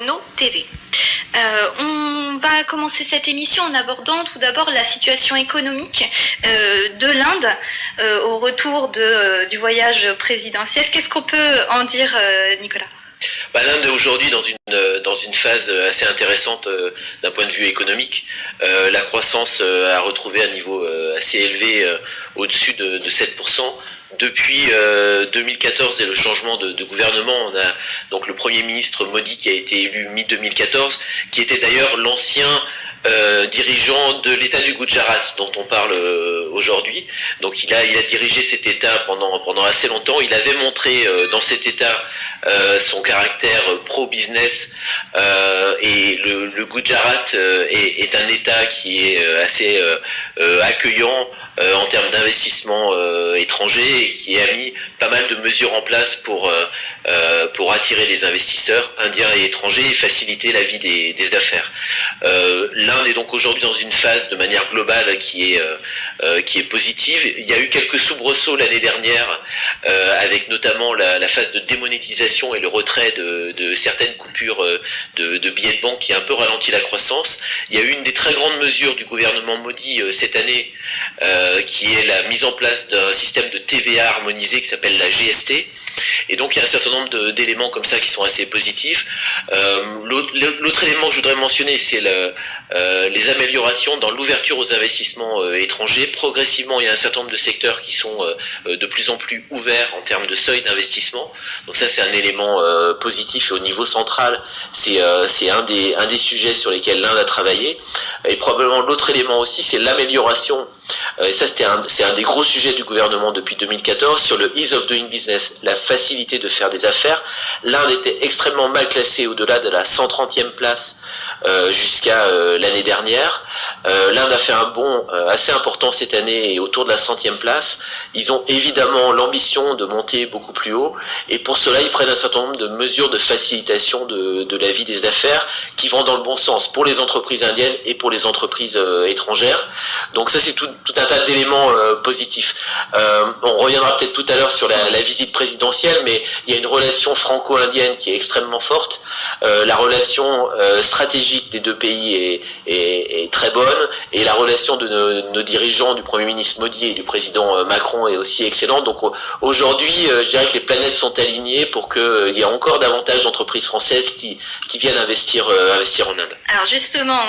Nos TV. On va commencer cette émission en abordant tout d'abord la situation économique de l'Inde au retour du voyage présidentiel. Qu'est-ce qu'on peut en dire, Nicolas ? L'Inde est aujourd'hui dans une phase assez intéressante d'un point de vue économique. La croissance a retrouvé un niveau assez élevé, au-dessus de 7%. Depuis 2014 et le changement de gouvernement, on a donc le Premier ministre Modi qui a été élu mi-2014, qui était d'ailleurs l'ancien dirigeant de l'État du Gujarat dont on parle aujourd'hui. Donc il a dirigé cet État pendant assez longtemps. Il avait montré dans cet État son caractère pro-business, et le Gujarat est un État qui est assez accueillant en termes d'investissement étranger, et qui a mis pas mal de mesures en place pour attirer les investisseurs indiens et étrangers et faciliter la vie des affaires. L'Inde est donc aujourd'hui dans une phase de manière globale qui est positive. Il y a eu quelques soubresauts l'année dernière, avec notamment la phase de démonétisation et le retrait de certaines coupures de billets de banque qui a un peu ralenti la croissance. Il y a eu une des très grandes mesures du gouvernement Modi cette année, qui est la mise en place d'un système de TVA harmonisé qui s'appelle la GST. Et donc il y a un certain nombre d'éléments comme ça qui sont assez positifs. L'autre élément que je voudrais mentionner, c'est les améliorations dans l'ouverture aux investissements étrangers. Progressivement, il y a un certain nombre de secteurs qui sont de plus en plus ouverts en termes de seuil d'investissement. Donc ça, c'est un élément positif. Et au niveau central, c'est un des sujets sur lesquels l'Inde a travaillé. Et probablement l'autre élément aussi, c'est l'amélioration. Et ça, c'est un des gros sujets du gouvernement depuis 2014 sur le ease of doing business, la facilité de faire des affaires. L'Inde était extrêmement mal classée au-delà de la 130e place jusqu'à l'année dernière. L'Inde a fait un bond assez important cette année et autour de la 100e place. Ils ont évidemment l'ambition de monter beaucoup plus haut, et pour cela ils prennent un certain nombre de mesures de facilitation de la vie des affaires qui vont dans le bon sens pour les entreprises indiennes et pour les entreprises étrangères. Donc ça, c'est tout un tas d'éléments positifs. On reviendra peut-être tout à l'heure sur la visite présidentielle, mais il y a une relation franco-indienne qui est extrêmement forte. La relation stratégique des deux pays est très bonne, et la relation de nos dirigeants, du Premier ministre Modi et du président Macron, est aussi excellente. Donc aujourd'hui, je dirais que les planètes sont alignées pour qu'il y ait encore davantage d'entreprises françaises qui viennent investir en Inde. Alors justement,